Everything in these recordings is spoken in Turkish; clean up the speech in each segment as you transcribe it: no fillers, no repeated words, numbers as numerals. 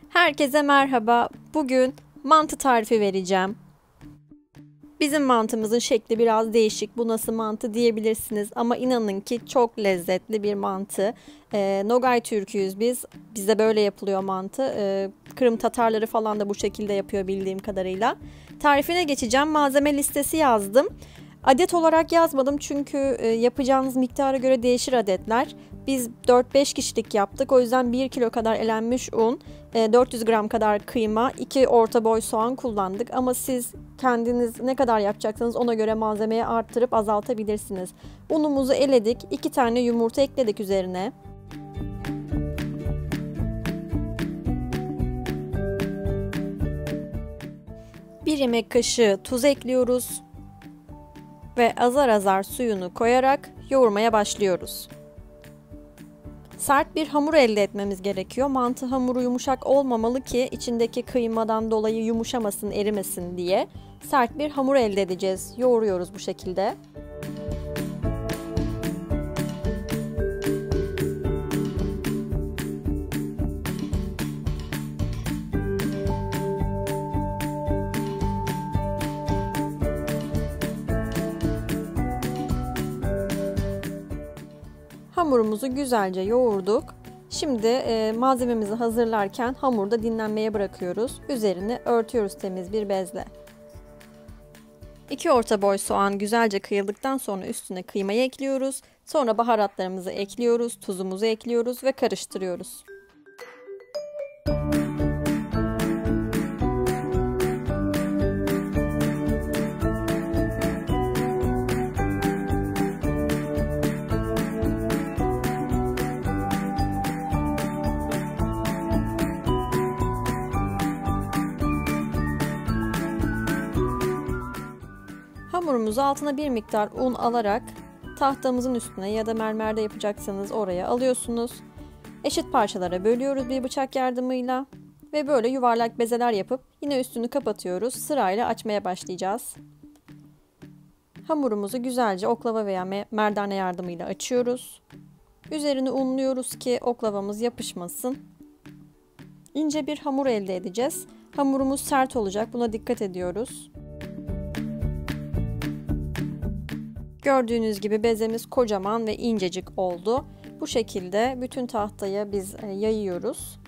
Herkese merhaba. Bugün mantı tarifi vereceğim. Bizim mantımızın şekli biraz değişik. Bu nasıl mantı diyebilirsiniz ama inanın ki çok lezzetli bir mantı. Nogay Türküyüz biz. Bizde böyle yapılıyor mantı. Kırım Tatarları falan da bu şekilde yapıyor bildiğim kadarıyla. Tarifine geçeceğim. Malzeme listesi yazdım. Adet olarak yazmadım çünkü yapacağınız miktara göre değişir adetler. Biz 4-5 kişilik yaptık. O yüzden 1 kilo kadar elenmiş un, 400 gram kadar kıyma, 2 orta boy soğan kullandık. Ama siz kendiniz ne kadar yapacaksınız ona göre malzemeyi arttırıp azaltabilirsiniz. Unumuzu eledik. 2 tane yumurta ekledik üzerine. Bir yemek kaşığı tuz ekliyoruz. Ve azar azar suyunu koyarak yoğurmaya başlıyoruz. Sert bir hamur elde etmemiz gerekiyor. Mantı hamuru yumuşak olmamalı ki içindeki kıymadan dolayı yumuşamasın, erimesin diye. Sert bir hamur elde edeceğiz. Yoğuruyoruz bu şekilde. Hamurumuzu güzelce yoğurduk. Şimdi malzememizi hazırlarken hamurda dinlenmeye bırakıyoruz. Üzerini örtüyoruz temiz bir bezle. 2 orta boy soğan güzelce kıyıldıktan sonra üstüne kıymayı ekliyoruz. Sonra baharatlarımızı ekliyoruz, tuzumuzu ekliyoruz ve karıştırıyoruz. Hamurumuzu altına bir miktar un alarak tahtamızın üstüne ya da mermerde yapacaksanız oraya alıyorsunuz. Eşit parçalara bölüyoruz bir bıçak yardımıyla ve böyle yuvarlak bezeler yapıp yine üstünü kapatıyoruz. Sırayla açmaya başlayacağız. Hamurumuzu güzelce oklava veya merdane yardımıyla açıyoruz. Üzerini unluyoruz ki oklavamız yapışmasın. İnce bir hamur elde edeceğiz. Hamurumuz sert olacak, buna dikkat ediyoruz. Gördüğünüz gibi bezemiz kocaman ve incecik oldu. Bu şekilde bütün tahtaya biz yayıyoruz.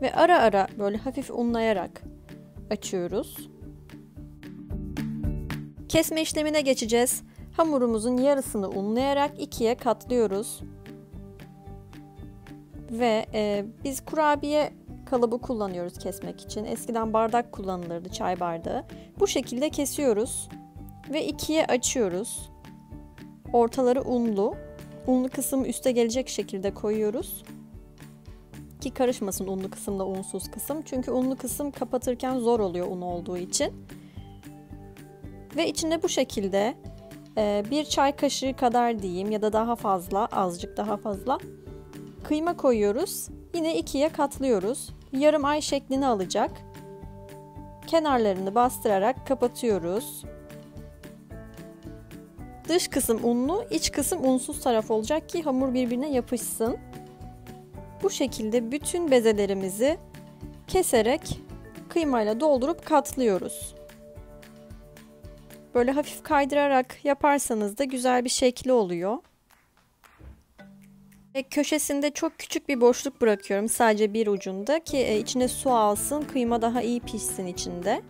Ve ara ara böyle hafif unlayarak açıyoruz. Kesme işlemine geçeceğiz. Hamurumuzun yarısını unlayarak ikiye katlıyoruz. Ve biz kurabiye kalıbı kullanıyoruz kesmek için. Eskiden bardak kullanılırdı, çay bardağı. Bu şekilde kesiyoruz. Ve ikiye açıyoruz. Ortaları unlu. Unlu kısım üste gelecek şekilde koyuyoruz. Ki karışmasın unlu kısımla unsuz kısım. Çünkü unlu kısım kapatırken zor oluyor un olduğu için. Ve içine bu şekilde bir çay kaşığı kadar diyeyim ya da daha fazla, azıcık daha fazla kıyma koyuyoruz. Yine ikiye katlıyoruz. Yarım ay şeklini alacak. Kenarlarını bastırarak kapatıyoruz. Dış kısım unlu, iç kısım unsuz taraf olacak ki hamur birbirine yapışsın. Bu şekilde bütün bezelerimizi keserek kıymayla doldurup katlıyoruz. Böyle hafif kaydırarak yaparsanız da güzel bir şekli oluyor. Ve köşesinde çok küçük bir boşluk bırakıyorum sadece bir ucunda ki içine su alsın, kıyma daha iyi pişsin içinde.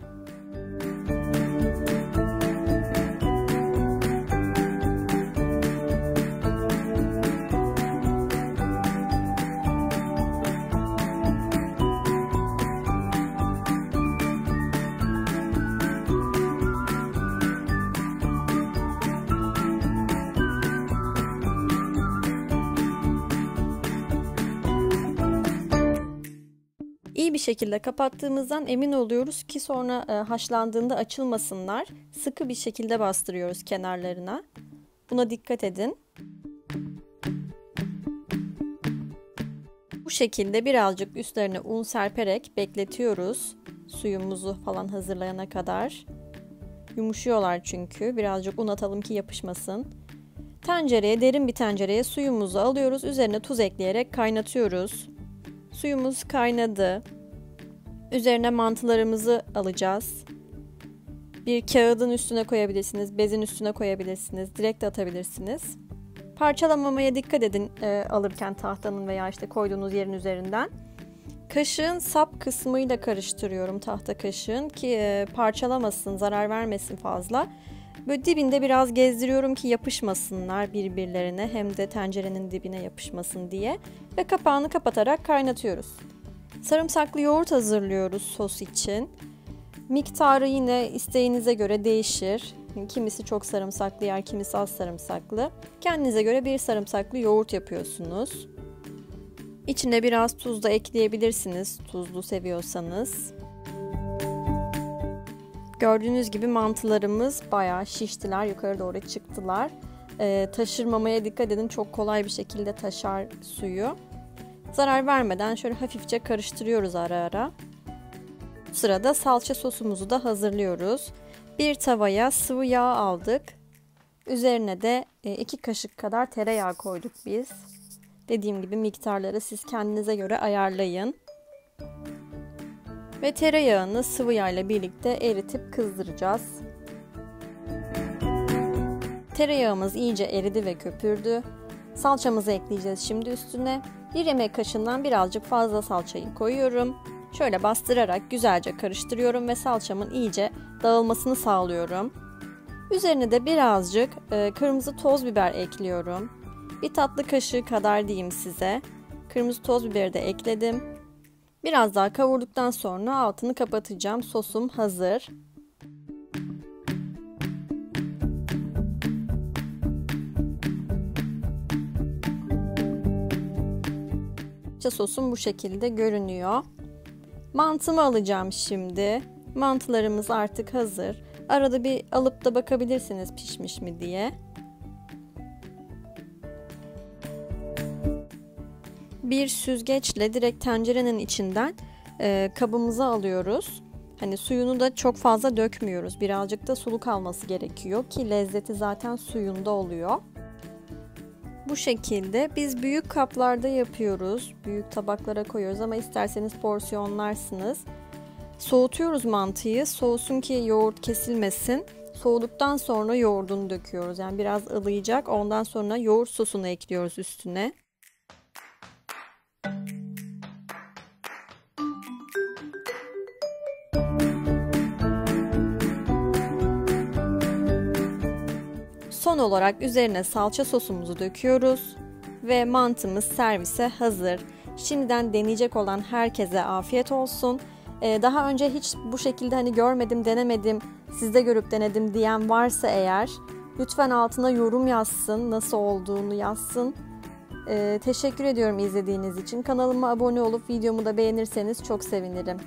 İyi bir şekilde kapattığımızdan emin oluyoruz ki sonra haşlandığında açılmasınlar. Sıkı bir şekilde bastırıyoruz kenarlarına. Buna dikkat edin. Bu şekilde birazcık üstlerine un serperek bekletiyoruz. Suyumuzu falan hazırlayana kadar. Yumuşuyorlar çünkü. Birazcık un atalım ki yapışmasın. Tencereye, derin bir tencereye suyumuzu alıyoruz. Üzerine tuz ekleyerek kaynatıyoruz. Suyumuz kaynadı. Üzerine mantılarımızı alacağız. Bir kağıdın üstüne koyabilirsiniz, bezin üstüne koyabilirsiniz, direkt de atabilirsiniz. Parçalamamaya dikkat edin alırken tahtanın veya işte koyduğunuz yerin üzerinden. Kaşığın sap kısmıyla karıştırıyorum, tahta kaşığın, ki parçalamasın, zarar vermesin fazla. Böyle dibinde biraz gezdiriyorum ki yapışmasınlar birbirlerine, hem de tencerenin dibine yapışmasın diye. Ve kapağını kapatarak kaynatıyoruz. Sarımsaklı yoğurt hazırlıyoruz sos için. Miktarı yine isteğinize göre değişir. Kimisi çok sarımsaklı yer, kimisi az sarımsaklı. Kendinize göre bir sarımsaklı yoğurt yapıyorsunuz. İçine biraz tuz da ekleyebilirsiniz, tuzlu seviyorsanız. Gördüğünüz gibi mantılarımız bayağı şiştiler, yukarı doğru çıktılar. Taşırmamaya dikkat edin, çok kolay bir şekilde taşar suyu. Zarar vermeden şöyle hafifçe karıştırıyoruz ara ara. Bu sırada salça sosumuzu da hazırlıyoruz. Bir tavaya sıvı yağ aldık. Üzerine de 2 kaşık kadar tereyağı koyduk biz. Dediğim gibi miktarları siz kendinize göre ayarlayın. Ve tereyağını sıvı yağ ile birlikte eritip kızdıracağız. Tereyağımız iyice eridi ve köpürdü. Salçamızı ekleyeceğiz şimdi üstüne. 1 yemek kaşığından birazcık fazla salçayı koyuyorum. Şöyle bastırarak güzelce karıştırıyorum ve salçamın iyice dağılmasını sağlıyorum. Üzerine de birazcık kırmızı toz biber ekliyorum. 1 tatlı kaşığı kadar diyeyim size. Kırmızı toz biberi de ekledim. Biraz daha kavurduktan sonra altını kapatacağım. Sosum hazır. Sosum bu şekilde görünüyor. Mantımı alacağım şimdi. Mantılarımız artık hazır. Arada bir alıp da bakabilirsiniz pişmiş mi diye. Bir süzgeçle direkt tencerenin içinden kabımıza alıyoruz. Hani suyunu da çok fazla dökmüyoruz. Birazcık da sulu kalması gerekiyor ki lezzeti zaten suyunda oluyor. Bu şekilde biz büyük kaplarda yapıyoruz. Büyük tabaklara koyuyoruz ama isterseniz porsiyonlarsınız. Soğutuyoruz mantıyı. Soğusun ki yoğurt kesilmesin. Soğuduktan sonra yoğurdunu döküyoruz. Yani biraz ılıyacak. Ondan sonra yoğurt sosunu ekliyoruz üstüne. Son olarak üzerine salça sosumuzu döküyoruz ve mantımız servise hazır. Şimdiden deneyecek olan herkese afiyet olsun. Daha önce hiç bu şekilde hani görmedim, denemedim, sizde görüp denedim diyen varsa eğer lütfen altına yorum yazsın, nasıl olduğunu yazsın. Teşekkür ediyorum izlediğiniz için. Kanalıma abone olup videomu da beğenirseniz çok sevinirim.